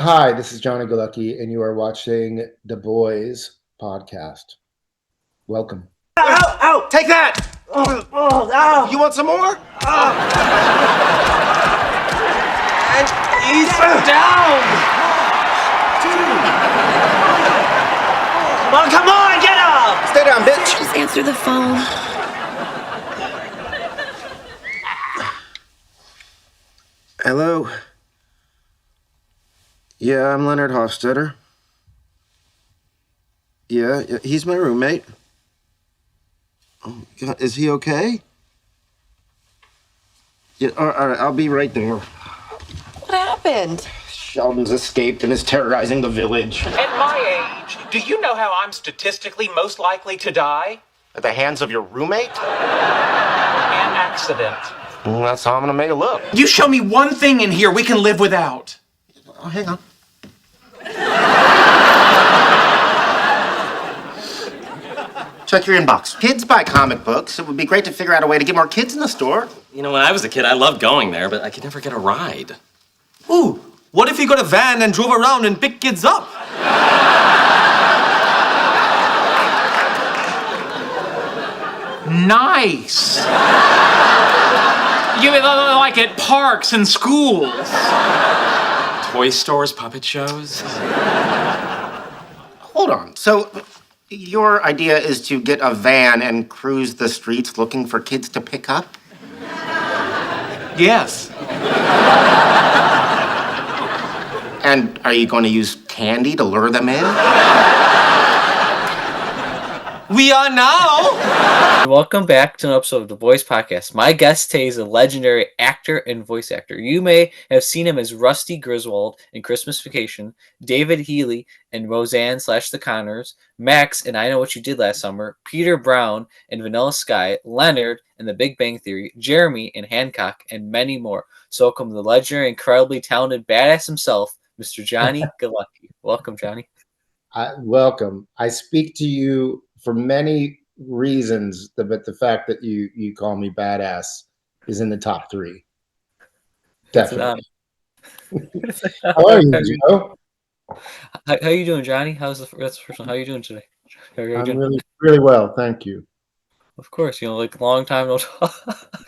Hi, this is Johnny Galecki, and you are watching the Boys podcast. Welcome. Ow! Ow! Take that! Ow! You want some more? And ease down! Come on, get up! Stay down, bitch! Just answer the phone. Hello? Yeah, I'm Leonard Hofstetter. Yeah, he's my roommate. Oh, God, is he okay? Yeah, all right, I'll be right there. What happened? Sheldon's escaped and is terrorizing the village. At my age, do you know how I'm statistically most likely to die? At the hands of your roommate? An accident. Well, that's how I'm gonna make it look. You show me one thing in here we can live without. Oh, hang on. Check your inbox. Kids buy comic books. It would be great to figure out a way to get more kids in the store. You know, when I was a kid, I loved going there, but I could never get a ride. Ooh, what if you got a van and drove around and picked kids up? Nice. You mean like at parks and schools? Toy stores, puppet shows. Hold on. So, your idea is to get a van and cruise the streets looking for kids to pick up? Yes. And are you going to use candy to lure them in? We are now. Welcome back to an episode of the Voice Podcast. My guest today is a legendary actor and voice actor. You may have seen him as Rusty Griswold in Christmas Vacation, David Healy in Roseanne / The Connors, Max in I Know What You Did Last Summer, Peter Brown in Vanilla Sky, Leonard in The Big Bang Theory, Jeremy in Hancock, and many more. So welcome the legendary, incredibly talented badass himself, Mr. Johnny Galecki. Welcome, Johnny. Welcome. I speak to you for many reasons, but the fact that you call me badass is in the top three. Definitely. How are you, Joe? How you doing, Johnny? That's the first one. How are you doing today? I'm doing? Really well, thank you. Of course, like long time no talk.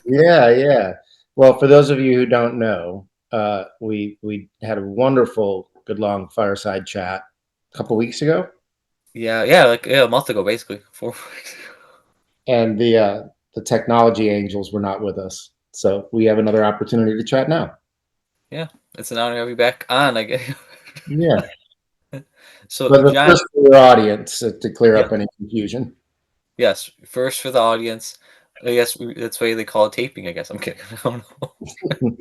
Yeah. Well, for those of you who don't know, we had a wonderful, good long fireside chat a couple weeks ago. Yeah, a month ago, basically 4 weeks ago. And the technology angels were not with us, so we have another opportunity to chat now. Yeah, it's an honor to have you back on, I guess. Yeah. So, but John, first for your audience to clear up any confusion. Yes, first for the audience. I guess that's why they call it taping. I guess I'm kidding. I don't know.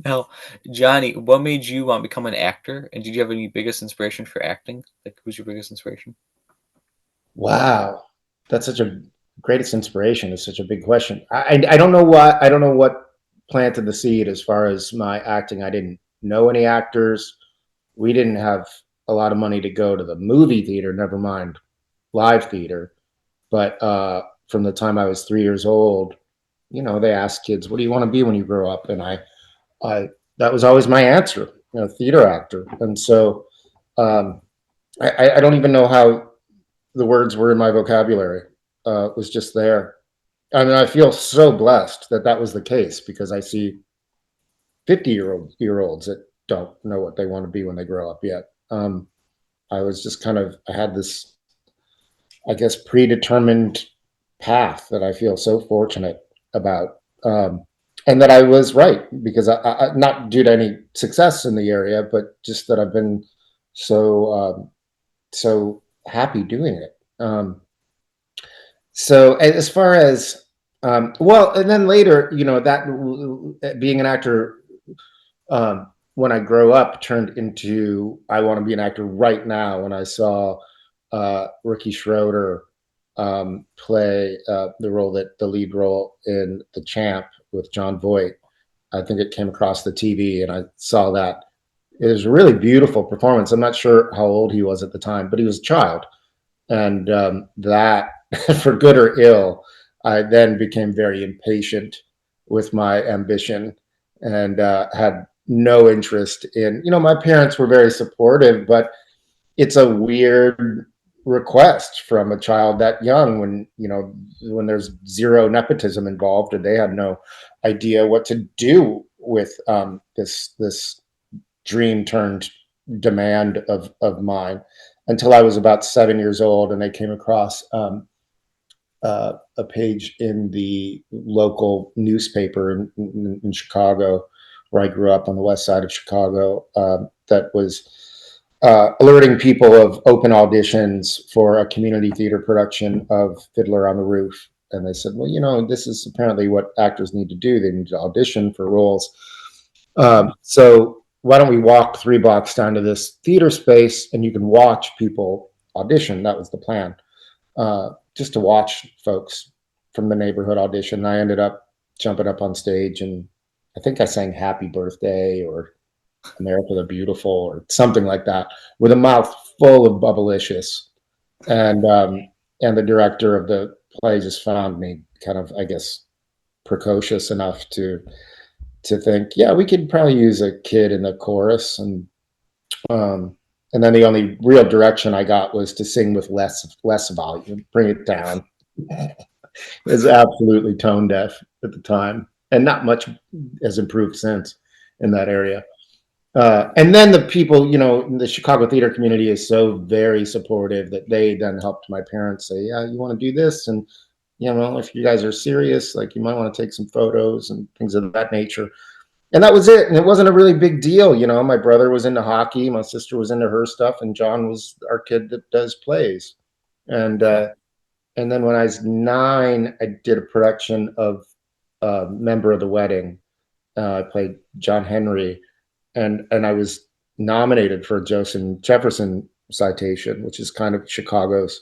Now, Johnny, what made you want to become an actor? And did you have any biggest inspiration for acting? Like, who's your biggest inspiration? Wow, that's such a greatest inspiration. Is such a big question. I don't know what planted the seed as far as my acting. I didn't know any actors. We didn't have a lot of money to go to the movie theater. Never mind live theater. But from the time I was 3 years old, they asked kids, "What do you want to be when you grow up?" And I that was always my answer, theater actor. And so I don't even know how the words were in my vocabulary. It was just there. I mean, I feel so blessed that was the case, because I see 50-year-olds that don't know what they want to be when they grow up yet. I was just I had this, I guess, predetermined path that I feel so fortunate about. And that I was right, because I not due to any success in the area, but just that I've been so happy doing it. So as far as well, and then later, that being an actor, when I grow up, turned into I want to be an actor right now. When I saw Ricky Schroeder play the lead role in The Champ with John Voight. I think it came across the TV, and I saw that. It was a really beautiful performance. I'm not sure how old he was at the time, but he was a child. And that, for good or ill, I then became very impatient with my ambition, and had no interest in, my parents were very supportive, but it's a weird request from a child that young when there's zero nepotism involved and they had no idea what to do with this dream turned demand of mine until I was about 7 years old, and I came across a page in the local newspaper in Chicago, where I grew up on the west side of Chicago, that was alerting people of open auditions for a community theater production of Fiddler on the Roof. And they said, well, this is apparently what actors need to do. They need to audition for roles. So why don't we walk 3 blocks down to this theater space and you can watch people audition? That was the plan. Just to watch folks from the neighborhood audition. I ended up jumping up on stage, and I think I sang Happy Birthday or America the Beautiful or something like that with a mouth full of bubblicious. And the director of the play just found me kind of, I guess, precocious enough to think, yeah, we could probably use a kid in the chorus. And then the only real direction I got was to sing with less volume, bring it down. It was absolutely tone deaf at the time, and not much has improved since in that area. And then the people, the Chicago theater community is so very supportive that they then helped my parents say, yeah, you want to do this? And, if you guys are serious, like you might want to take some photos and things of that nature. And that was it. And it wasn't a really big deal. My brother was into hockey. My sister was into her stuff. And John was our kid that does plays. And then when I was 9, I did a production of Member of the Wedding. I played John Henry. And I was nominated for a Joseph Jefferson citation, which is kind of Chicago's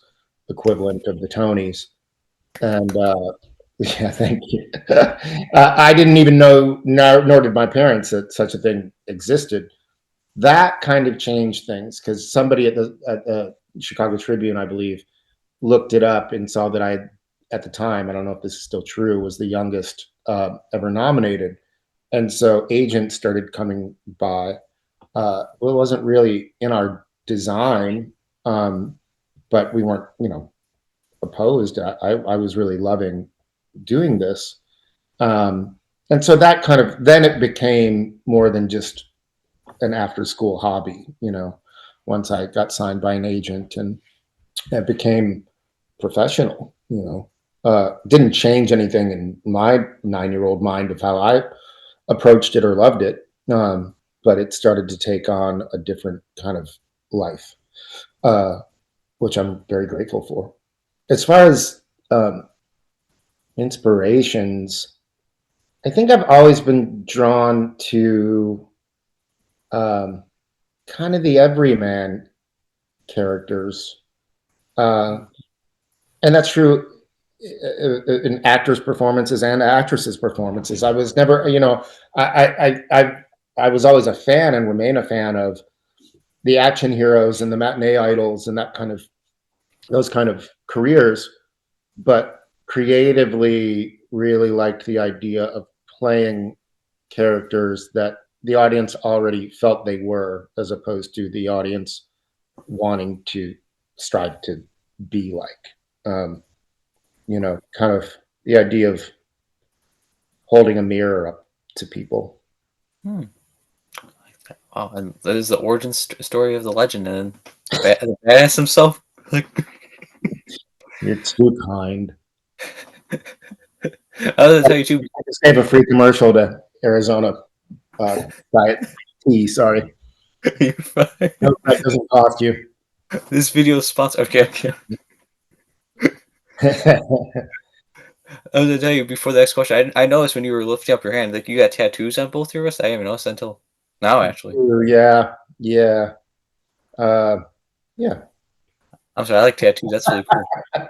equivalent of the Tonys. And yeah, thank you. I didn't even know, nor did my parents, that such a thing existed. That kind of changed things because somebody at the Chicago Tribune, I believe, looked it up and saw that at the time, I don't know if this is still true, was the youngest ever nominated. And so agents started coming by. Well, it wasn't really in our design, but we weren't, opposed. I was really loving doing this. And so that then it became more than just an after school hobby, once I got signed by an agent, and it became professional, didn't change anything in my 9-year-old mind of how I approached it or loved it. But it started to take on a different kind of life, which I'm very grateful for. As far as inspirations, I think I've always been drawn to kind of the everyman characters. And that's true in actors' performances and actresses' performances. I was never, I was always a fan and remain a fan of the action heroes and the matinee idols and those kind of careers, but creatively really liked the idea of playing characters that the audience already felt they were, as opposed to the audience wanting to strive to be like. Kind of the idea of holding a mirror up to people. Wow, and that is the origin story of the legend, and the badass himself. You're too kind. I was gonna tell you too. I just gave a free commercial to Arizona Diet Tea. Sorry. You're fine. No, that doesn't cost you. This video is sponsored. Okay. I was gonna tell you before the next question. I noticed when you were lifting up your hand, like you got tattoos on both your wrists. I haven't noticed until now, actually. Yeah. Yeah. I'm sorry, I like tattoos. That's really cool.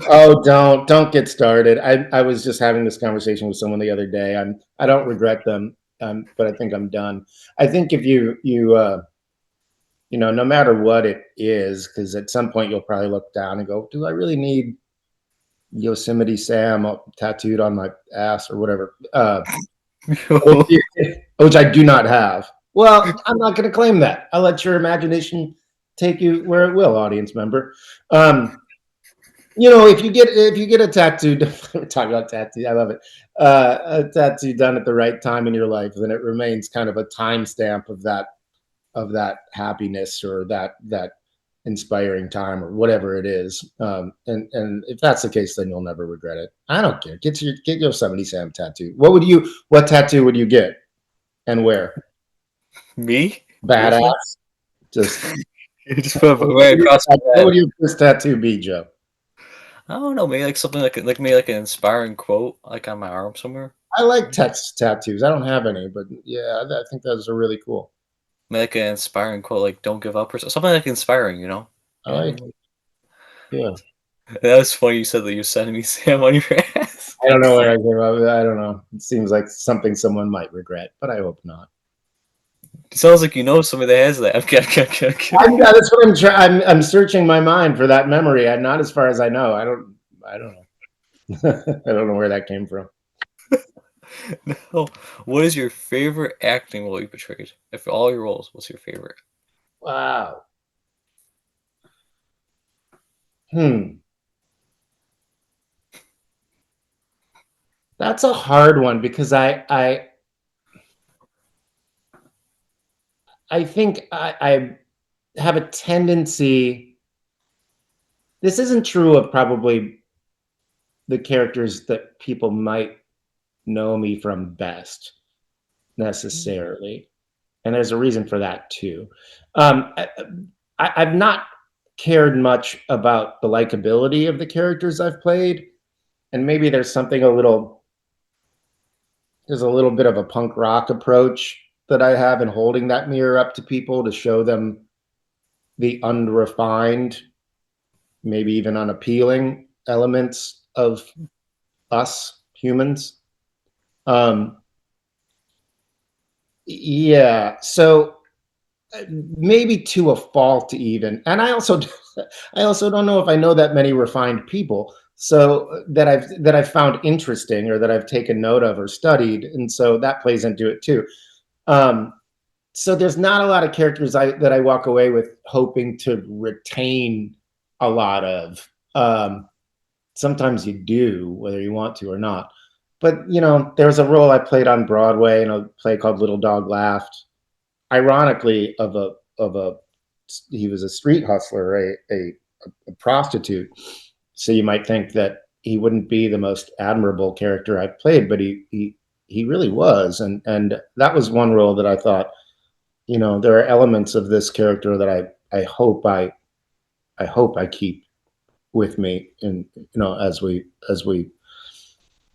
Oh, don't get started. I was just having this conversation with someone the other day. I don't regret them, but I think I'm done. I think if you no matter what it is, because at some point you'll probably look down and go, do I really need Yosemite Sam tattooed on my ass or whatever? which I do not have. Well, I'm not going to claim that. I'll let your imagination take you where it will, audience member. If you get a tattoo, we're talking about tattoo. I love it. A tattoo done at the right time in your life, then it remains kind of a timestamp of that happiness or that inspiring time or whatever it is. And if that's the case, then you'll never regret it. I don't care. Get your Yosemite Sam tattoo. What tattoo would you get and where? Me? Badass. Just Just put it right across my what head. would your first tattoo be, Joe? I don't know, maybe like something like maybe like an inspiring quote, like on my arm somewhere. I like text tattoos. I don't have any, but yeah, I think those are really cool. Maybe like an inspiring quote, like "Don't give up" or something like inspiring, you know. I like it. Yeah. That was funny. You said that you're sending me Sam on your ass. I don't know where I came up with. I don't know. It seems like something someone might regret, but I hope not. It sounds like you know somebody that has that. Okay. Yeah, that's what I'm trying. I'm searching my mind for that memory. I'm not as far as I know. I don't know. I don't know where that came from. No. What is your favorite acting role you portrayed? If all your roles, what's your favorite? Wow. That's a hard one because I think I have a tendency. This isn't true of probably the characters that people might know me from best necessarily, and there's a reason for that too. I've not cared much about the likability of the characters I've played, and maybe there's a little bit of a punk rock approach that I have in holding that mirror up to people to show them the unrefined, maybe even unappealing elements of us humans. Yeah, so maybe to a fault even, and I also don't know if I know that many refined people so that I've found interesting or that I've taken note of or studied, and so that plays into it too. So there's not a lot of characters that I walk away with hoping to retain a lot of. Sometimes you do, whether you want to or not. But there was a role I played on Broadway in a play called Little Dog Laughed. Ironically, he was a street hustler, a prostitute. So you might think that he wouldn't be the most admirable character I've played, but he really was, and that was one role that I thought, there are elements of this character that I hope I keep with me, and as we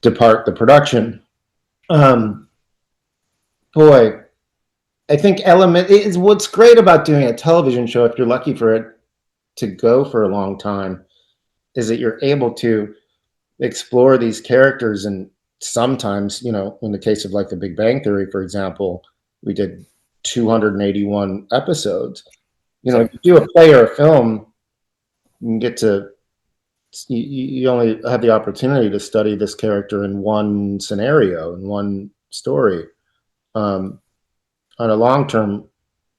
depart the production. Boy, I think element is what's great about doing a television show, if you're lucky for it to go for a long time, is that you're able to explore these characters. And sometimes, in the case of like the Big Bang Theory, for example, we did 281 episodes. If you do a play or a film, you only have the opportunity to study this character in one scenario, in one story. On a long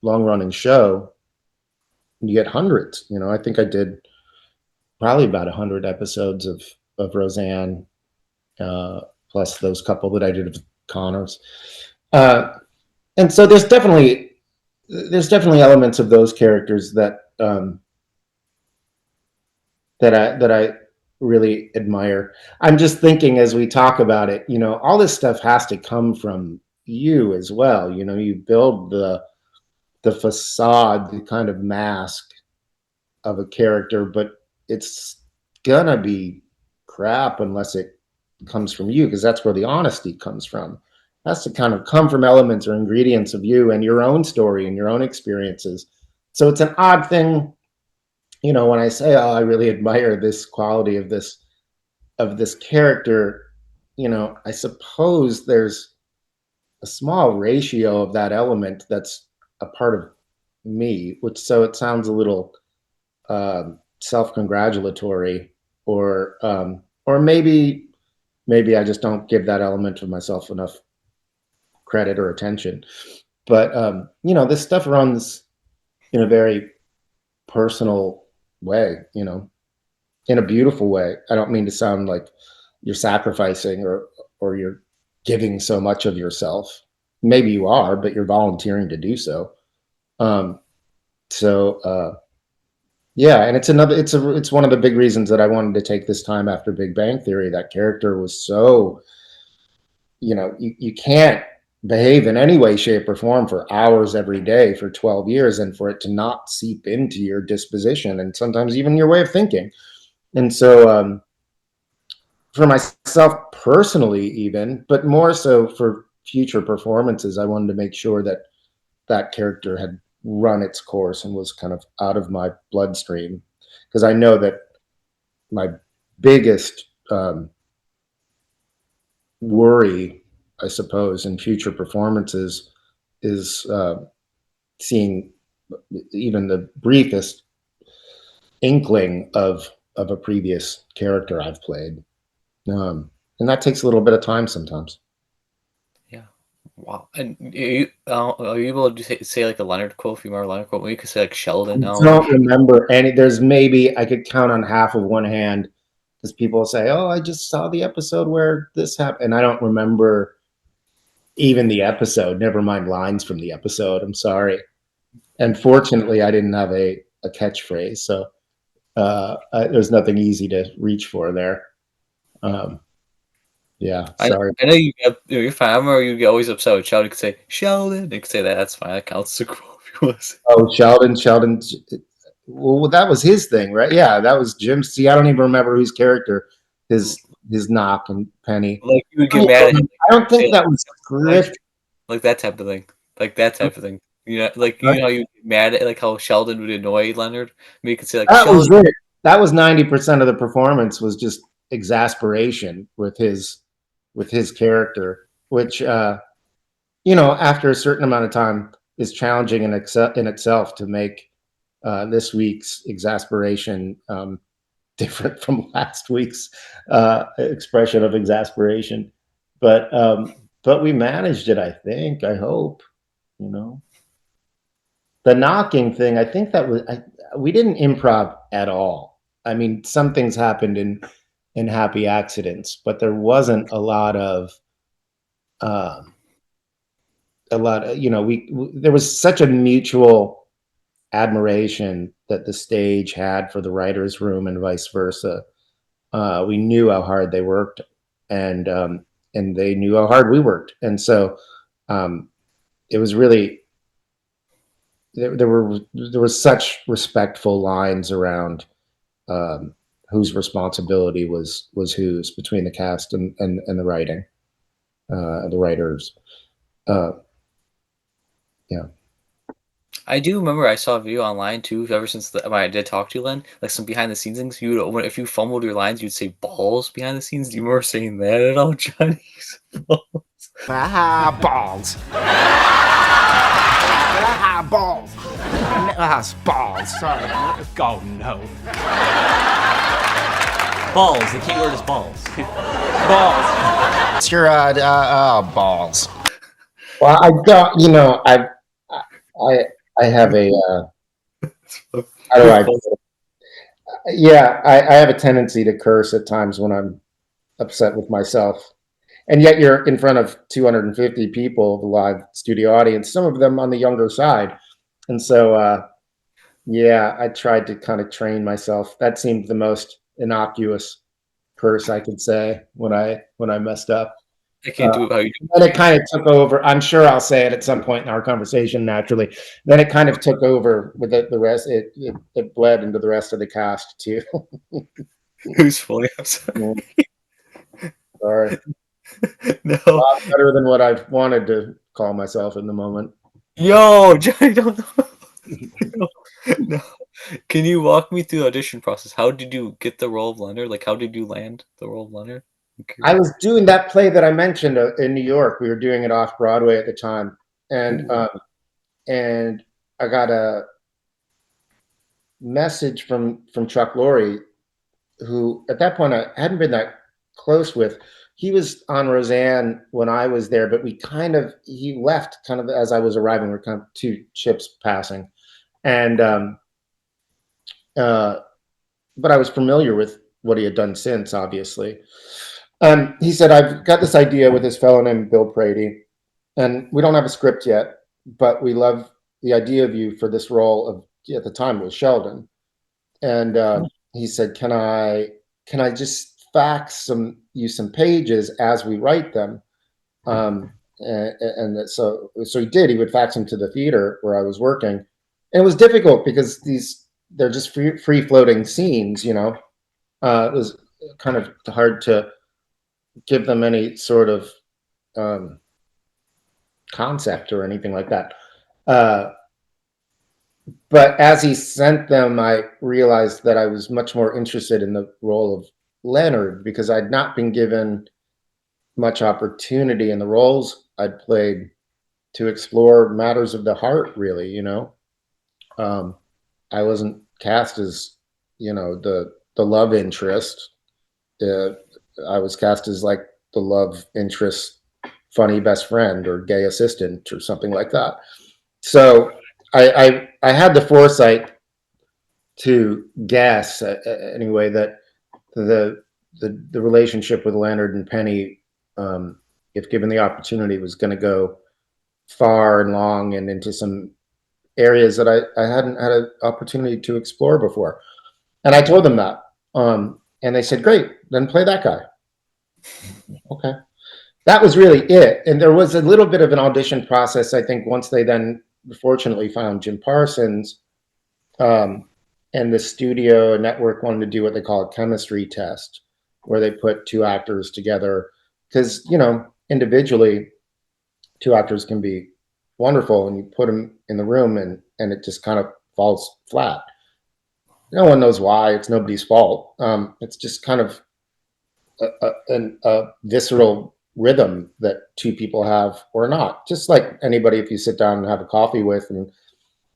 running show, you get hundreds. I think I did probably about 100 episodes of Roseanne, plus those couple that I did of Connors. And so there's definitely elements of those characters that I really admire. I'm just thinking as we talk about it, all this stuff has to come from you as well. You build the facade, the kind of mask of a character, but it's gonna be crap unless it comes from you, because that's where the honesty comes from. It has to kind of come from elements or ingredients of you and your own story and your own experiences. So it's an odd thing, when I say, oh, I really admire this quality of this character, I suppose there's a small ratio of that element that's a part of me, so it sounds a little self-congratulatory, or maybe I just don't give that element of myself enough credit or attention. But this stuff runs in a very personal way, in a beautiful way. I don't mean to sound like you're sacrificing or you're giving so much of yourself. Maybe you are, but you're volunteering to do so. Um, yeah, and it's one of the big reasons that I wanted to take this time after Big Bang Theory. That character was so, you can't behave in any way, shape, or form for hours every day for 12 years and for it to not seep into your disposition and sometimes even your way of thinking. And so, for myself personally, even, but more so for future performances, I wanted to make sure that that character had run its course and was kind of out of my bloodstream, because I know that my biggest worry, I suppose, in future performances is seeing even the briefest inkling of a previous character I've played, and that takes a little bit of time sometimes. Yeah. Wow. And are you able to say like a Leonard quote, if you remember a Leonard quote? Maybe you could say like Sheldon. I don't remember any. There's maybe I could count on half of one hand, because people say, "Oh, I just saw the episode where this happened," and I don't remember even the episode. Never mind lines from the episode. I'm sorry. And fortunately, I didn't have a catchphrase, so there's nothing easy to reach for there. Yeah, sorry. I know you're fine. I remember you get always upset with Sheldon. You could say Sheldon. You could say that. That's fine. That counts as a quote if you want to say. Oh, Sheldon. Well, that was his thing, right? Yeah, that was Jim. See, I don't even remember whose character, his knock and Penny. Like you would get mad at him. I don't think that was scripted. Like that type of thing. Like that type of thing. Like you know how you get mad at like how Sheldon would annoy Leonard. Maybe you could say like That was Sheldon. it. That was 90% of the performance, was just exasperation with his character, which after a certain amount of time is challenging in itself to make this week's exasperation different from last week's expression of exasperation. But we managed it, I think. I hope. The knocking thing, I think that we didn't improv at all. I mean, some things happened in happy accidents, but there wasn't a lot of there was such a mutual admiration that the stage had for the writer's room and vice versa. We knew how hard they worked, and they knew how hard we worked, and so it was really there were such respectful lines around whose responsibility was whose between the cast and the writing, the writers. Yeah. I do remember I saw a video online too. Ever since when I did talk to you, Len, like some behind the scenes things. If you fumbled your lines, you'd say balls behind the scenes. Do you remember saying that at all, Johnny? Balls. Balls. Balls. Sorry. Oh no. Balls. The key word is balls. Balls. It's your balls. Well, I don't. I have a. How do I? Yeah, I have a tendency to curse at times when I'm upset with myself, and yet you're in front of 250 people, the live studio audience. Some of them on the younger side, and so yeah, I tried to kind of train myself. That seemed the most innocuous curse I could say when I messed up. I can't do it how you do. And it kind of took over. I'm sure I'll say it at some point in our conversation naturally. Then it kind of took over with the rest. It bled into the rest of the cast too. Who's fully upset? Sorry. No. A lot better than what I wanted to call myself in the moment. Yo, Johnny, don't know. No. Can you walk me through the audition process? How did you get the role of Leonard? Like, how did you land the role of Leonard? I was doing that play that I mentioned in New York. We were doing it off Broadway at the time, and I got a message from Chuck Lorre, who at that point I hadn't been that close with, he was on Roseanne when I was there, but he left kind of as I was arriving. We're kind of two ships passing, and uh, but I was familiar with what he had done since, obviously. He said, "I've got this idea with this fellow named Bill Prady, and we don't have a script yet, but we love the idea of you for this role of at the time it was Sheldon." And he said, can I just fax some pages as we write them?" So he did. He would fax them to the theater where I was working, and it was difficult because they're just free floating scenes. It was kind of hard to give them any sort of concept or anything like that. But as he sent them, I realized that I was much more interested in the role of Leonard because I'd not been given much opportunity in the roles I'd played to explore matters of the heart, really. I wasn't cast as, the love interest. I was cast as like the love interest, funny best friend or gay assistant or something like that. So I had the foresight to guess anyway that the relationship with Leonard and Penny, if given the opportunity, was going to go far and long and into some areas that I hadn't had an opportunity to explore before. And I told them that, and they said, "Great, then play that guy." Okay, that was really it. And there was a little bit of an audition process, I think, once they then fortunately found Jim Parsons, and the studio network wanted to do what they call a chemistry test, where they put two actors together because individually two actors can be wonderful, and you put them in the room and it just kind of falls flat. No one knows why. It's nobody's fault. It's just kind of a visceral rhythm that two people have or not. Just like anybody, if you sit down and have a coffee with, and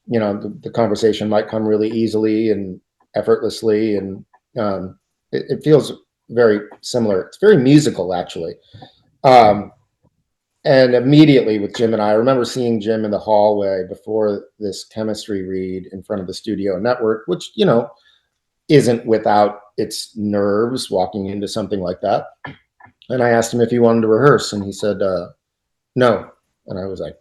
the conversation might come really easily and effortlessly, and it feels very similar. It's very musical, actually. And immediately with Jim and I remember seeing Jim in the hallway before this chemistry read in front of the studio network, which, isn't without its nerves walking into something like that. And I asked him if he wanted to rehearse, and he said, no. And I was like,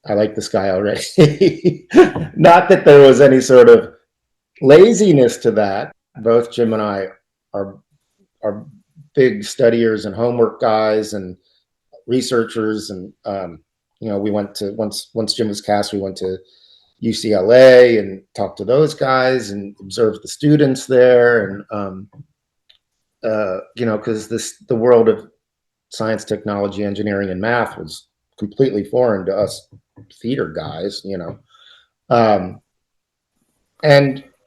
I like this guy already. Not that there was any sort of laziness to that. Both Jim and I are big studiers and homework guys and researchers. And, we went to, once Jim was cast, we went to UCLA and talked to those guys and observed the students there. And, because the world of science, technology, engineering, and math was completely foreign to us theater guys, and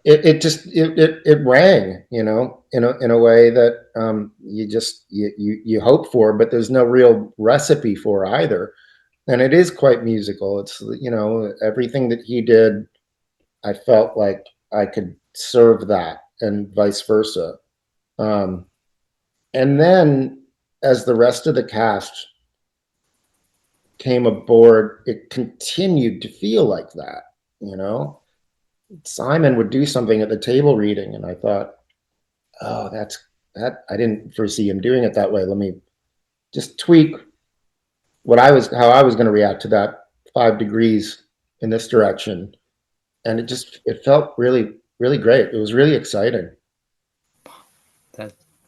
it rang, in a way that you hope for, but there's no real recipe for either. And it is quite musical. It's, everything that he did, I felt like I could serve that, and vice versa. And then as the rest of the cast came aboard, it continued to feel like that. Simon would do something at the table reading, and I thought, oh, that I didn't foresee him doing it that way. Let me just tweak how I was going to react to that 5 degrees in this direction. And it felt really, really great. It was really exciting.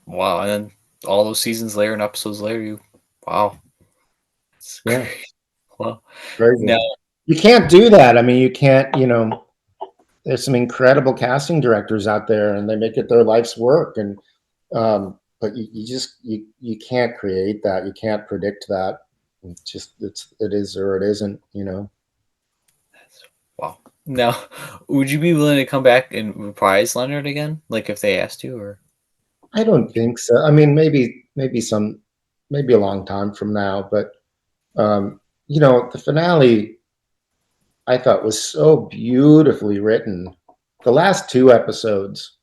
Wow. And then all those seasons later and episodes later, wow. It's Yeah. great. Well, Crazy. now You can't do that. I mean, you can't, there's some incredible casting directors out there, and they make it their life's work. And, but you can't create that. You can't predict that. It is or it isn't, Wow. Now, would you be willing to come back and reprise Leonard again? Like if they asked you, or? I don't think so. I mean, maybe a long time from now, but the finale I thought was so beautifully written. The last 2 episodes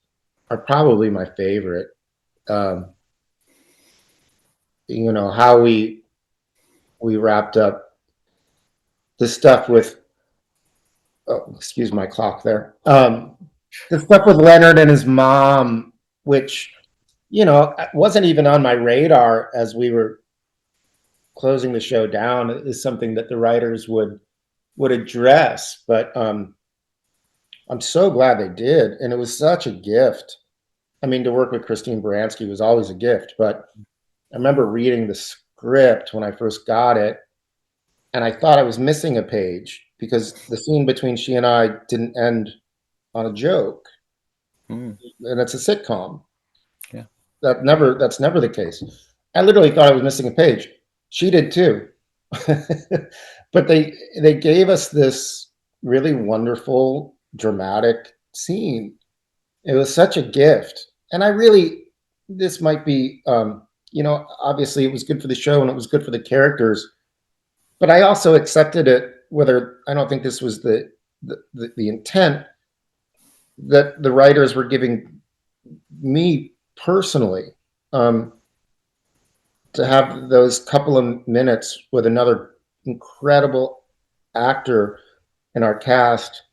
are probably my favorite. how we wrapped up the stuff with, oh, excuse my clock there. The stuff with Leonard and his mom, which, wasn't even on my radar as we were closing the show down, is something that the writers would address. But I'm so glad they did. And it was such a gift. I mean, to work with Christine Baranski was always a gift, but I remember reading the script when I first got it, and I thought I was missing a page because the scene between she and I didn't end on a joke, Mm, and it's a sitcom. yeah. That's never the case. I literally thought I was missing a page. She did too. But they gave us this really wonderful dramatic scene. It was such a gift. And this might be, obviously it was good for the show and it was good for the characters, but I also accepted it, whether I don't think this was the intent that the writers were giving me personally, to have those couple of minutes with another incredible actor in our cast,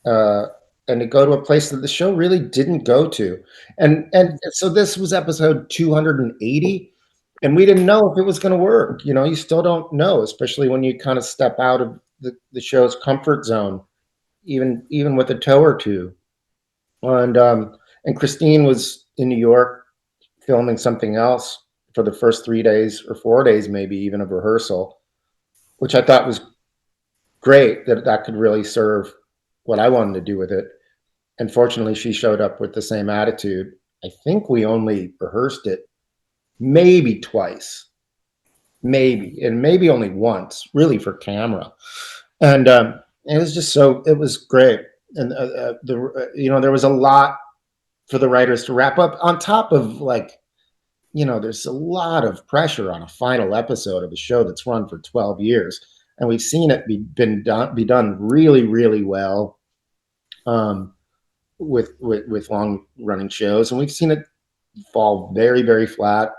and to go to a place that the show really didn't go to. And so this was episode 280, and we didn't know if it was going to work. You still don't know, especially when you kind of step out of the show's comfort zone, even with a toe or two. And Christine was in New York filming something else for the first 3 days or 4 days, maybe even, of rehearsal, which I thought was great, that could really serve what I wanted to do with it. And fortunately, she showed up with the same attitude. I think we only rehearsed it maybe twice, and maybe only once, really, for camera. And it was it was great. And there was a lot for the writers to wrap up, on top of, there's a lot of pressure on a final episode of a show that's run for 12 years. And we've seen it be done really, really well, with long running shows, and we've seen it fall very, very flat.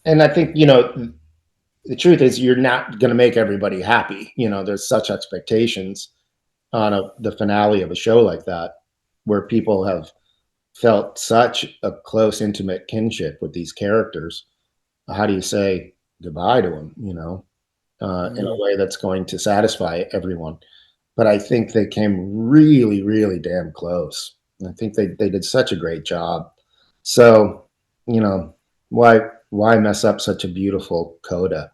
And I think, the truth is, you're not going to make everybody happy. There's such expectations on the finale of a show like that, where people have felt such a close, intimate kinship with these characters. How do you say goodbye to them, in a way that's going to satisfy everyone? But I think they came really, really damn close. I think they did such a great job. So, why mess up such a beautiful coda?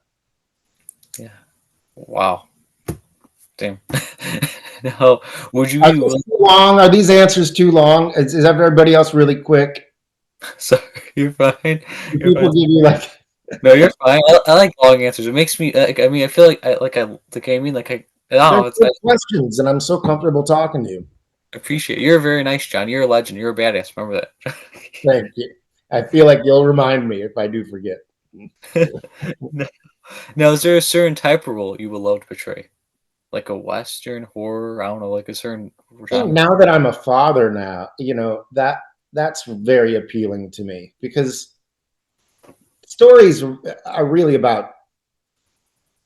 Yeah. Wow. Damn. No. Would you Are be these willing? too long? Are these answers too long? Is everybody else really quick? Sorry, you're fine. Do You're fine. people give you No, you're fine. I like long answers. It makes me like. I mean, I feel like I like. I like. I mean, like. I don't they're know. good questions, and I'm so comfortable talking to you. I appreciate it. You're very nice, John. You're a legend. You're a badass. Remember that. Thank you. I feel like you'll remind me if I do forget. Now, is there a certain type of role you would love to portray? Like a Western horror? I don't know, like a certain I think genre. now that I'm a father now, that's very appealing to me, because stories are really about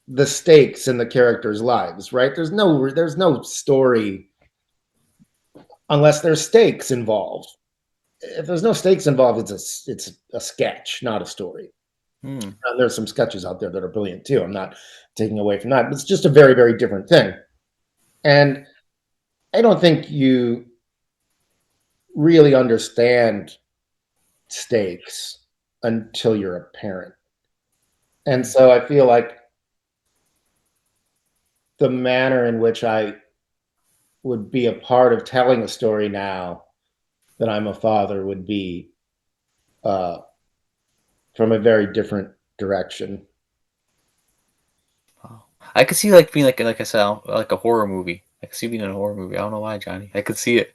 the stakes in the characters' lives, right? There's no story unless there's stakes involved. If there's no stakes involved, it's a sketch, not a story. Hmm. There's some sketches out there that are brilliant too. I'm not taking away from that, but it's just a very, very different thing. And I don't think you really understand stakes until you're a parent. And so I feel like the manner in which I would be a part of telling a story now that I'm a father would be from a very different direction. Wow. I could see like being like I said, like a horror movie. I could see being in a horror movie. I don't know why, Johnny. I could see it.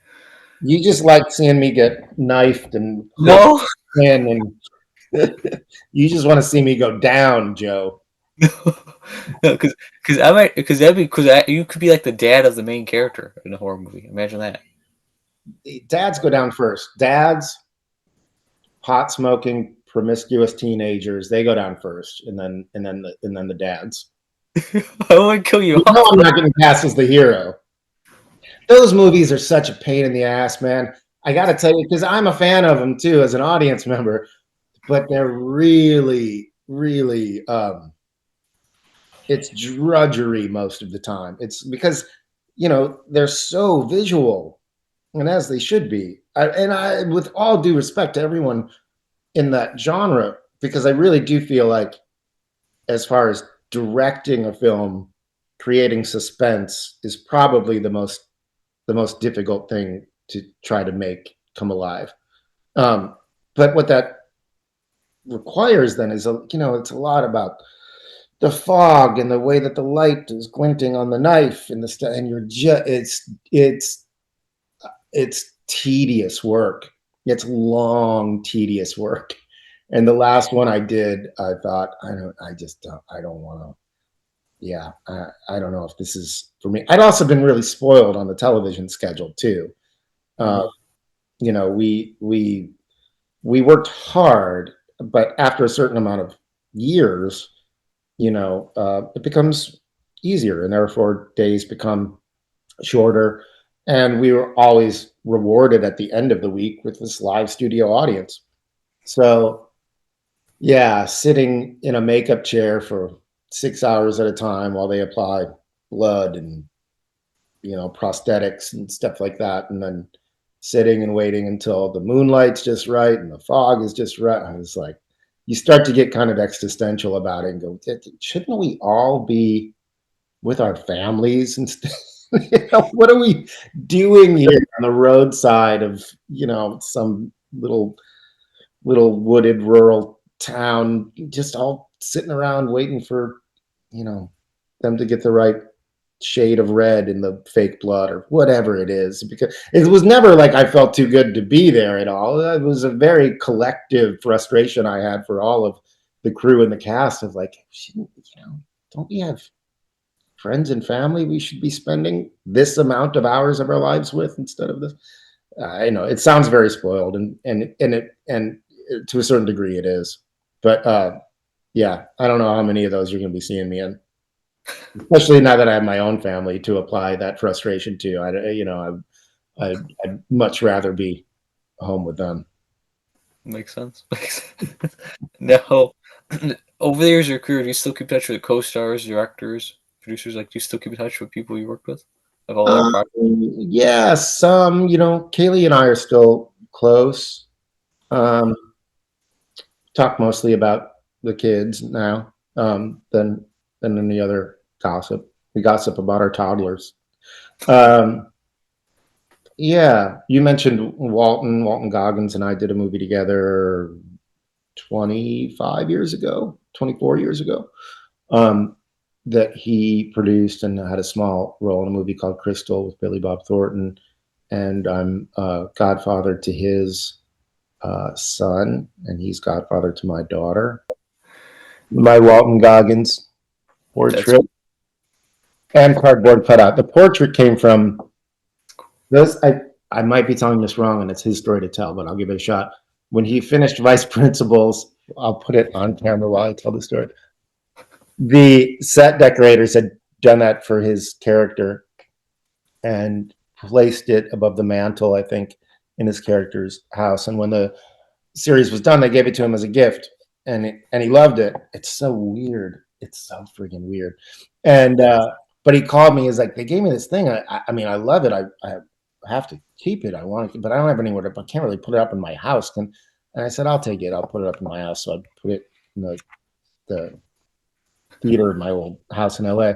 You just like seeing me get knifed and No. and you just want to see me go down, Joe. No, because I might because you could be like the dad of the main character in a horror movie. Imagine that. Dads go down first. Dads, pot smoking, promiscuous teenagers, they go down first, and then the dads. I want to kill you. You know I'm not getting cast as the hero. Those movies are such a pain in the ass, man. I got to tell you, because I'm a fan of them too as an audience member, but they're really, really, it's drudgery most of the time. It's because, they're so visual, and as they should be. I, with all due respect to everyone in that genre, because I really do feel like, as far as directing a film, creating suspense is probably the most difficult thing to try to make come alive. But what that requires then is, it's a lot about the fog and the way that the light is glinting on the knife and and you're just, it's tedious work. It's long, tedious work. And the last one I did, I thought, I don't want to. Yeah, I don't know if this is for me. I'd also been really spoiled on the television schedule too. We worked hard, but after a certain amount of years, it becomes easier, and therefore days become shorter. And we were always rewarded at the end of the week with this live studio audience. So, yeah, sitting in a makeup chair for 6 hours at a time while they apply blood and, prosthetics and stuff like that. And then sitting and waiting until the moonlight's just right and the fog is just right. I was like, you start to get kind of existential about it and go, shouldn't we all be with our families instead? What are we doing here on the roadside of, some little wooded rural town, just all sitting around waiting for, them to get the right shade of red in the fake blood or whatever it is, because it was never like I felt too good to be there at all. It was a very collective frustration I had for all of the crew and the cast of like, don't we have friends and family we should be spending this amount of hours of our lives with instead of this? I know it sounds very spoiled, and to a certain degree it is, but yeah, I don't know how many of those you're going to be seeing me in, especially now that I have my own family to apply that frustration to. I'd much rather be home with them. Makes sense. Now, over the years of your career, do you still keep in touch with co-stars, directors, producers? Like, do you still keep in touch with people you work with? Of all our projects? Yeah, some. Kaylee and I are still close. Talk mostly about the kids now, than any other gossip. We gossip about our toddlers. Yeah, you mentioned Walton Goggins and I did a movie together 25 years ago, 24 years ago, that he produced and had a small role in a movie called Crystal with Billy Bob Thornton. And I'm godfather to his son, and he's godfather to my daughter. My Walton Goggins portrait and cardboard cutout. The portrait came from those. I might be telling this wrong, and it's his story to tell, but I'll give it a shot. When he finished Vice Principals, I'll put it on camera while I tell the story. The set decorators had done that for his character and placed it above the mantle, I think, in his character's house. And when the series was done, they gave it to him as a gift, and he loved it. It's so weird. It's so freaking weird. And but he called me. He's like, they gave me this thing. I mean, I love it. I have to keep it. I want it, but I don't have anywhere to. I can't really put it up in my house. And I said, I'll take it. I'll put it up in my house. So I put it in the theater of my old house in LA.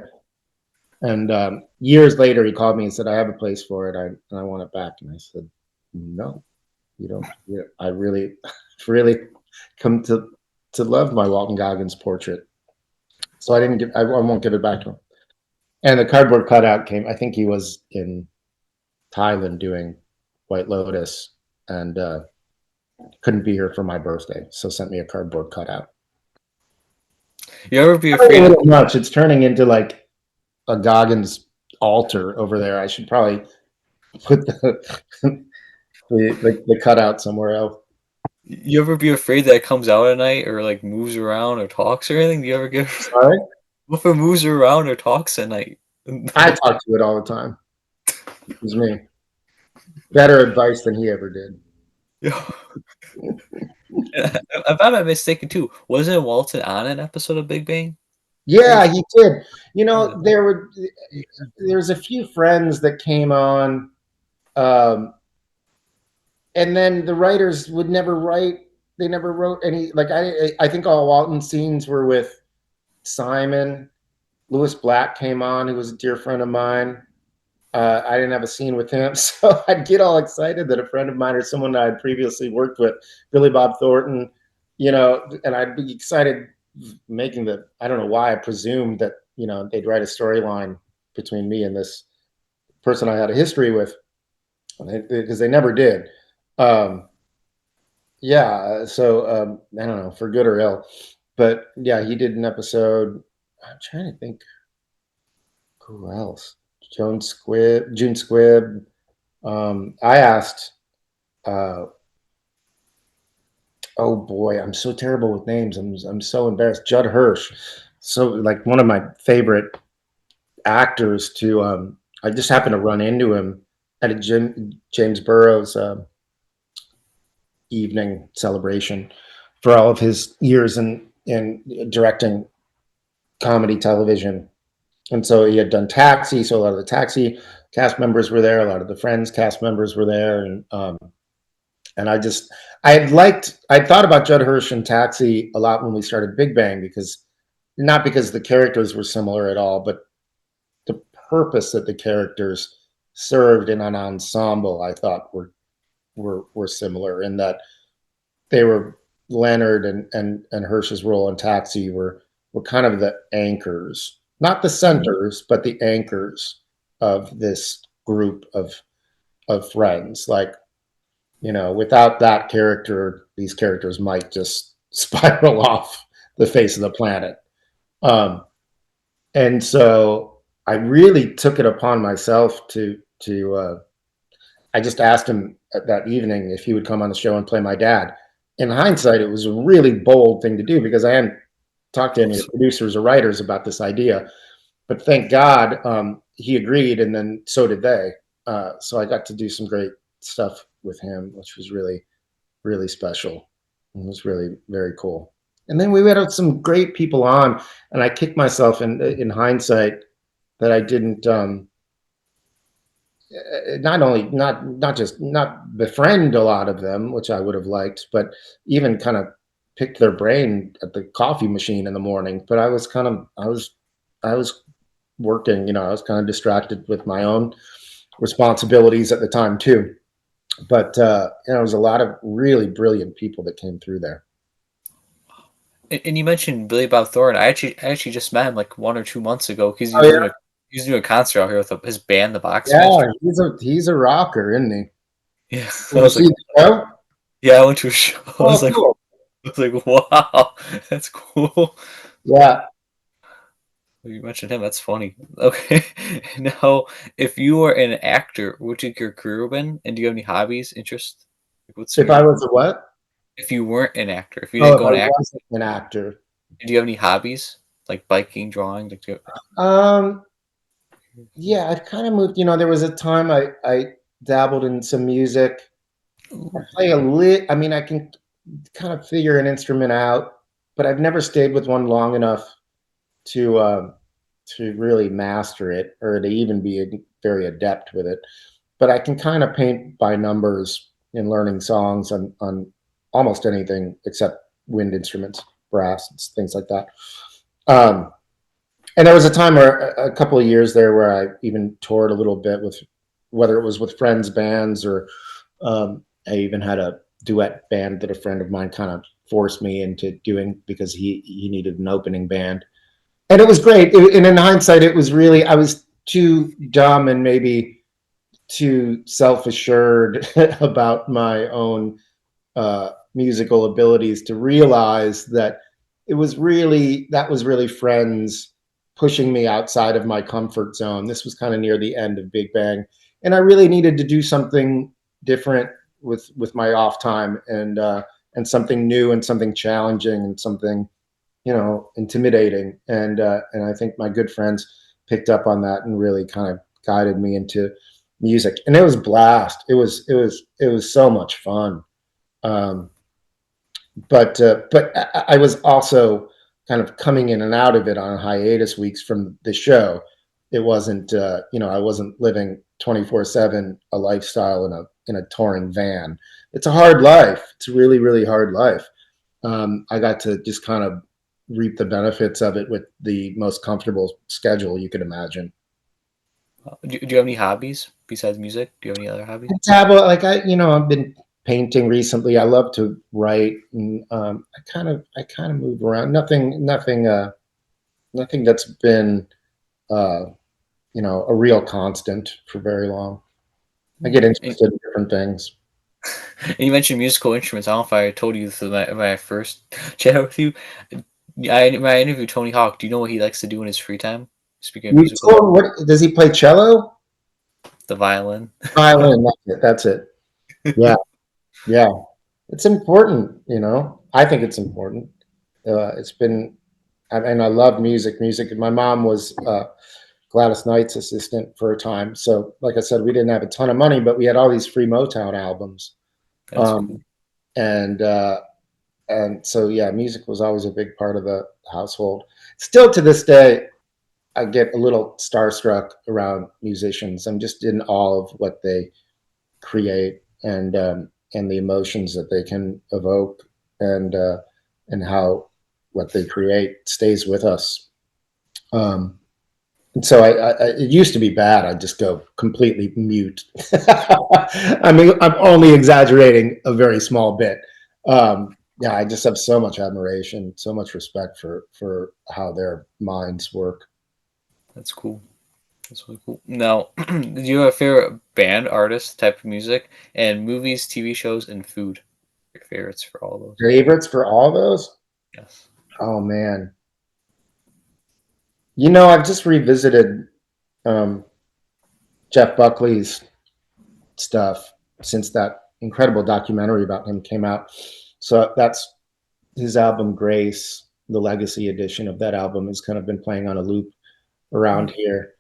And years later, he called me and said, I have a place for it. I want it back. And I said, no, you don't. I really, really come to love my Walton Goggins portrait. So I won't give it back to him. And the cardboard cutout came, I think he was in Thailand doing White Lotus and couldn't be here for my birthday. So sent me a cardboard cutout. You ever be afraid of much? It's turning into like a Goggins altar over there. I should probably put the cutout somewhere else. You ever be afraid that it comes out at night or like moves around or talks or anything? Do you ever get Sorry, what if it moves around or talks at night? I talk to it all the time. It was me. Better advice than he ever did. If I'm not mistaken too, wasn't Walton on an episode of Big Bang? Yeah, he did. You Yeah. know, there's a few friends that came on, um, and then the writers would never write. They never wrote any. Like I think all Walton scenes were with Simon. Lewis Black came on, who was a dear friend of mine. I didn't have a scene with him, so I'd get all excited that a friend of mine or someone I had previously worked with, Billy Bob Thornton, and I'd be excited making the. I don't know why I presumed that they'd write a storyline between me and this person I had a history with, because they never did. Um, yeah, so I don't know, for good or ill, but yeah, he did an episode. I'm trying to think who else. June Squibb. I asked, uh, oh boy, I'm so terrible with names. I'm so embarrassed. Judd Hirsch, so like one of my favorite actors. To I just happened to run into him at a James Burroughs evening celebration for all of his years in directing comedy television. And so he had done Taxi, so a lot of the Taxi cast members were there, a lot of the Friends cast members were there, and I thought about Judd Hirsch and Taxi a lot when we started Big Bang, because not because the characters were similar at all, but the purpose that the characters served in an ensemble, I thought were similar, in that they were Leonard and Hirsch's role in Taxi were kind of the anchors, not the centers, but the anchors of this group of friends. Like, without that character, these characters might just spiral off the face of the planet. Um, and so I really took it upon myself to I just asked him that evening if he would come on the show and play my dad. In hindsight, it was a really bold thing to do, because I hadn't talked to any of the producers or writers about this idea. But thank God he agreed, and then so did they. So I got to do some great stuff with him, which was really, really special. It was really very cool. And then we had some great people on, and I kicked myself in hindsight that I didn't not befriend a lot of them, which I would have liked, but even kind of pick their brain at the coffee machine in the morning. But I was working, I was kind of distracted with my own responsibilities at the time too. But there was a lot of really brilliant people that came through there. And you mentioned Billy Bob Thornton. I actually just met him like 1 or 2 months ago because Oh yeah, he was doing a concert out here with his band, the Box yeah, Master. he's a rocker, isn't he? Yeah, I Did you was see like, the show? yeah, I went to a show. Oh, cool. I was like, wow, that's cool. Yeah. You mentioned him. That's funny. Okay, now if you were an actor, what would your career have been? And do you have any hobbies, interests? Like, what's If your I was a what? if you weren't an actor, if you Oh, didn't if go I into acting, wasn't an actor. do you have any hobbies like biking, drawing? Like, Um, yeah, I've kind of moved. There was a time I dabbled in some music. I play a lit. I mean, I can kind of figure an instrument out, but I've never stayed with one long enough to really master it, or to even be very adept with it. But I can kind of paint by numbers in learning songs on almost anything except wind instruments, brass, things like that. Um, and there was a time, where a couple of years there, where I even toured a little bit with, whether it was with friends bands, or I even had a duet band that a friend of mine kind of forced me into doing, because he needed an opening band, and it was great. And in hindsight, it was really, I was too dumb and maybe too self-assured about my own musical abilities to realize that that was really friends pushing me outside of my comfort zone. This was kind of near the end of Big Bang, and I really needed to do something different with my off time. And and something new and something challenging and something, intimidating. And I think my good friends picked up on that and really kind of guided me into music. And it was blast. It was so much fun. Um, but I was also kind of coming in and out of it on hiatus weeks from the show. It wasn't, I wasn't living 24/7 a lifestyle in a touring van. It's a hard life. It's a really, really hard life. I got to just kind of reap the benefits of it with the most comfortable schedule you could imagine. Do you have any hobbies besides music? Do you have any other hobbies? Dabble, like I've been painting recently. I love to write, and I kind of move around. Nothing that's been a real constant for very long. I get interested in different things. And you mentioned musical instruments. I don't know if I told you this in my first chat with you. When I interviewed Tony Hawk, do you know what he likes to do in his free time? Speaking of You musical, told what does he play cello? the violin. Violin. That's it. Yeah, yeah. It's important. I think it's important. It's been, and I love music. Music. My mom was Gladys Knight's assistant for a time. So, like I said, we didn't have a ton of money, but we had all these free Motown albums. That's cool. And so, yeah, music was always a big part of the household. Still to this day, I get a little starstruck around musicians. I'm just in awe of what they create and the emotions that they can evoke and how what they create stays with us. And so it used to be bad. I'd just go completely mute. I mean, I'm only exaggerating a very small bit. Yeah, I just have so much admiration, so much respect for how their minds work. That's cool. That's really cool. Now, do you have a favorite band, artist, type of music, and movies, TV shows, and food? Your favorites for all those? Favorites for all those? Yes. Oh man, I've just revisited um, Jeff Buckley's stuff since that incredible documentary about him came out. So that's his album Grace. The Legacy edition of that album has kind of been playing on a loop around here.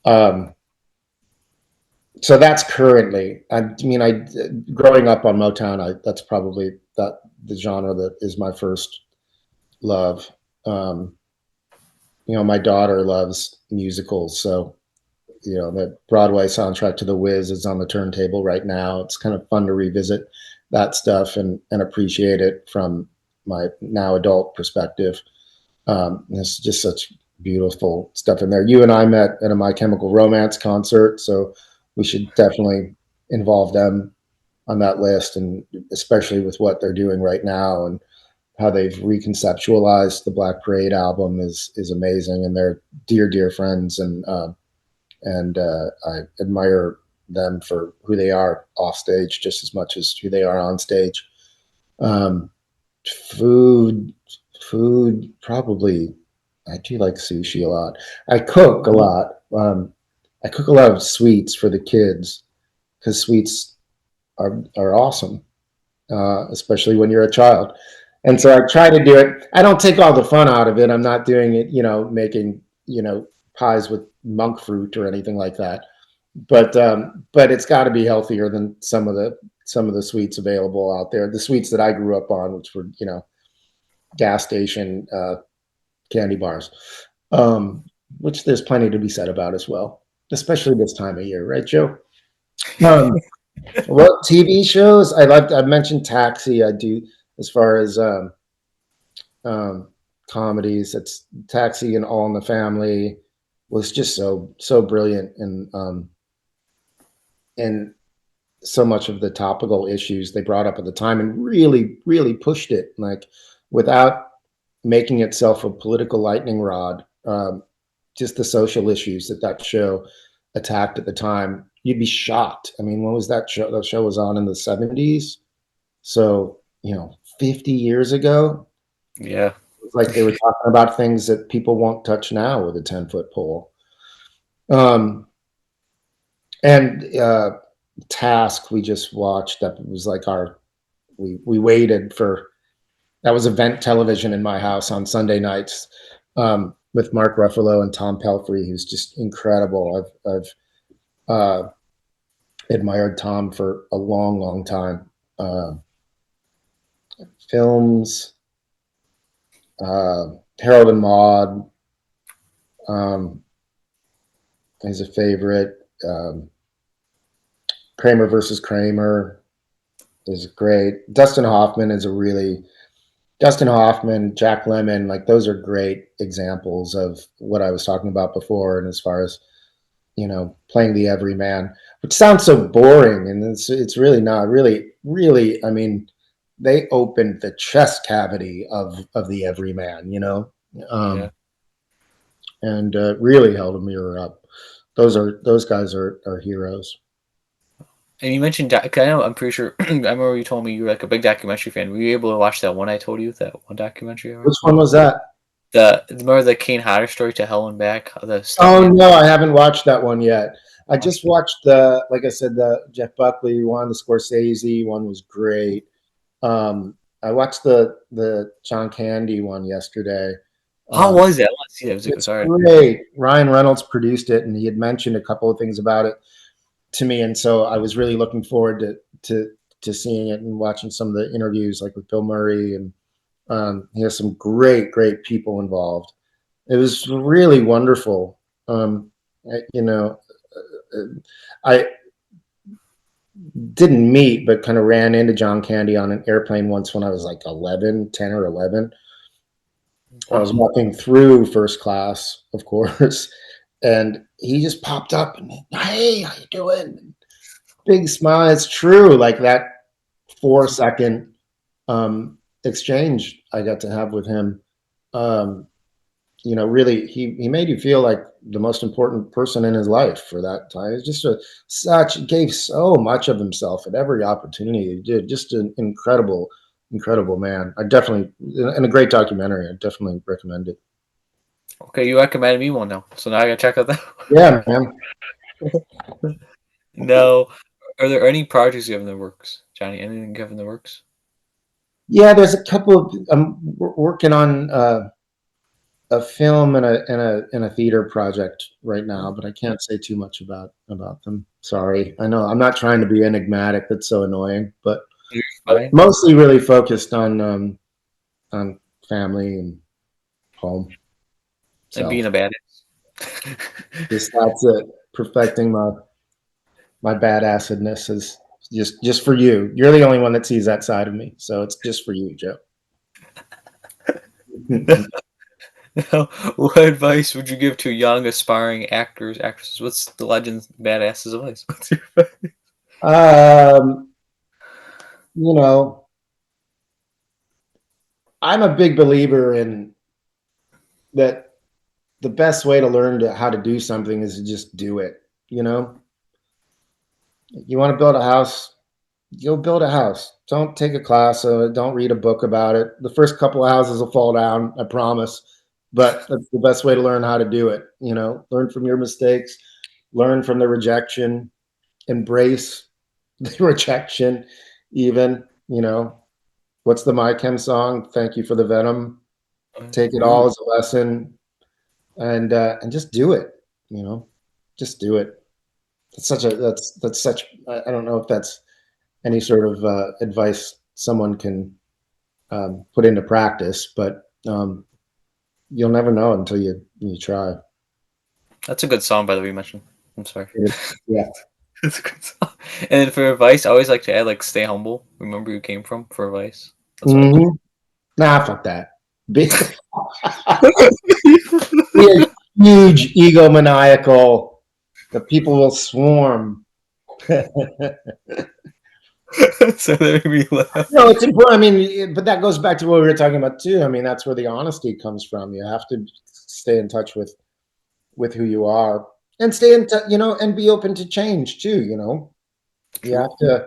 So that's currently. I mean, growing up on Motown, that's probably the genre that is my first love. My daughter loves musicals, so the Broadway soundtrack to The Wiz is on the turntable right now. It's kind of fun to revisit that stuff and appreciate it from my now adult perspective. It's just such beautiful stuff in there. You and I met at a My Chemical Romance concert, so we should definitely involve them on that list, and especially with what they're doing right now and how they've reconceptualized the Black Parade album is amazing, and they're dear friends, and I admire them for who they are off stage just as much as who they are on stage. Um, food, probably. I do like sushi a lot. I cook a lot. I cook a lot of sweets for the kids because sweets are awesome, especially when you're a child. And so I try to do it. I don't take all the fun out of it. I'm not doing it, making pies with monk fruit or anything like that. But it's got to be healthier than some of the sweets available out there. The sweets that I grew up on, which were gas station candy bars, which there's plenty to be said about as well, especially this time of year, right, Joe? What TV shows? I mentioned Taxi. I do as far as comedies. It's Taxi and All in the Family was just so brilliant and so much of the topical issues they brought up at the time and really pushed it like without making itself a political lightning rod. Just the social issues that show attacked at the time, you'd be shocked. I mean, when was that show? That show was on in the 70s. So, 50 years ago. Yeah. It's like they were talking about things that people won't touch now with a 10-foot pole. And Task we just watched, that was like our we waited for, that was event television in my house on Sunday nights, with Mark Ruffalo and Tom Pelfrey, who's just incredible. I've admired Tom for a long, long time. Films, Harold and Maude is a favorite. Kramer versus Kramer is great. Dustin Hoffman, Jack Lemmon, like those are great examples of what I was talking about before. And as far as, playing the everyman, which sounds so boring, and it's really not. Really, I mean, they opened the chest cavity of the everyman, Yeah. and really held a mirror up. Those guys are heroes. And you mentioned, I know, I'm pretty sure, I remember you told me you were like a big documentary fan. Were you able to watch that one I told you, that one documentary? Which one was that? Remember the Kane Hodder story, To Hell and Back? Oh no, I haven't watched that one yet. I just watched like I said, the Jeff Buckley one, the Scorsese one was great. I watched the John Candy one yesterday. How was that? I want to see that. It was It's sorry. great. Ryan Reynolds produced it, and he had mentioned a couple of things about it to me, and so I was really looking forward to seeing it and watching some of the interviews, like with Bill Murray, and he has some great people involved. It was really wonderful. I didn't meet, but kind of ran into John Candy on an airplane once when I was like 10 or 11. I was walking through first class, of course, and he just popped up and, hey, how you doing? Big smile. It's true. Like that 4-second exchange I got to have with him. Really, he made you feel like the most important person in his life for that time. It's just gave so much of himself at every opportunity he did. Just an incredible man. I definitely, and a great documentary. I definitely recommend it. Okay, you recommended me one now, so now I gotta check out that. Yeah, man. No, are there any projects you have in the works, Johnny? Anything you have in the works? Yeah, there's a couple of. I'm working on a film and a theater project right now, but I can't say too much about them. Sorry, I know I'm not trying to be enigmatic. That's so annoying, but Fine. mostly really focused on family and home. And So being a badass. that's it. Perfecting my badassedness is just for you. You're the only one that sees that side of me, so it's just for you, Joe. What advice would you give to young aspiring actors, actresses? What's the legend's badasses advice? What's your advice? um, you know, I'm a big believer in that. The best way to learn how to do something is to just do it. You want to build a house, you'll build a house. Don't take a class. Don't read a book about it. The first couple of houses will fall down, I promise. But that's the best way to learn how to do it. Learn from your mistakes, learn from the rejection, embrace the rejection. Even, what's the My Chem song? Thank you for the venom. Take it all as a lesson, and just do it. Just do it. That's such. I don't know if that's any sort of advice someone can put into practice, but you'll never know until you try. That's a good song, by the way, you mentioned. I'm sorry. Yeah. That's a good song. And then for advice, I always like to add, like, stay humble. Remember who you came from for advice. That's what I like. Nah, fuck that. Be a huge egomaniacal. The people will swarm. So that made me laugh. No, it's important. I mean, but that goes back to what we were talking about too. I mean, that's where the honesty comes from. You have to stay in touch with who you are, and stay in touch, and be open to change too. You have to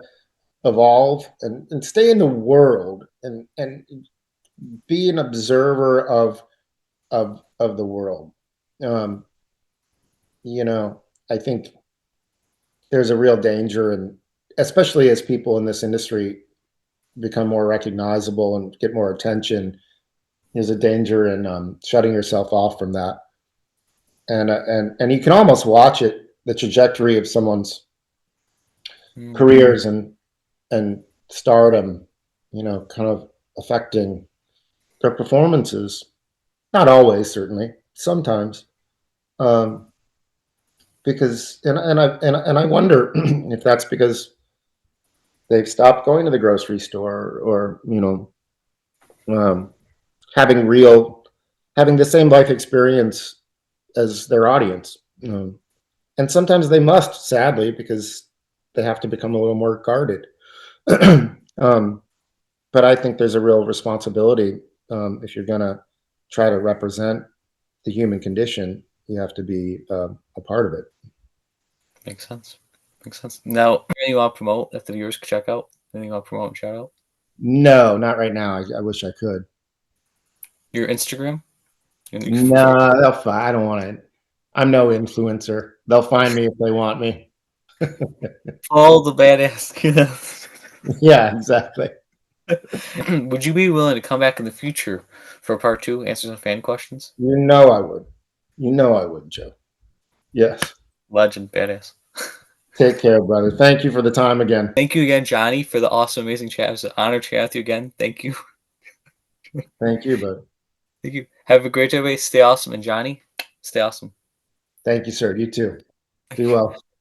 evolve and stay in the world and be an observer of the world. I think there's a real danger, and especially as people in this industry become more recognizable and get more attention, there's a danger in shutting yourself off from that. And you can almost watch it, the trajectory of someone's careers and stardom, kind of affecting their performances. Not always, certainly, sometimes, because and I wonder if that's because they've stopped going to the grocery store, or um, having having the same life experience as their audience. And sometimes they must, sadly, because they have to become a little more guarded. um, but I think there's a real responsibility, if you're going to try to represent the human condition. You have to be a part of it. Makes sense. Makes sense. Now, anything you want to promote that the viewers could check out? Anything you want to promote and shout out? No, not right now. I wish I could. Your Instagram? No, I don't want to. I'm no influencer. They'll find me if they want me. All the badass. Yeah, exactly. Would you be willing to come back in the future for part 2, answer some fan questions? You know I would. You know I would, Joe. Yes. Legend, badass. Take care, brother. Thank you for the time again. Thank you again, Johnny, for the awesome, amazing chat. It was an honor to chat with you again. Thank you. Thank you, bud. Thank you. Have a great day, everybody. Stay awesome. And Johnny, stay awesome. Thank you, sir. You too. Be well.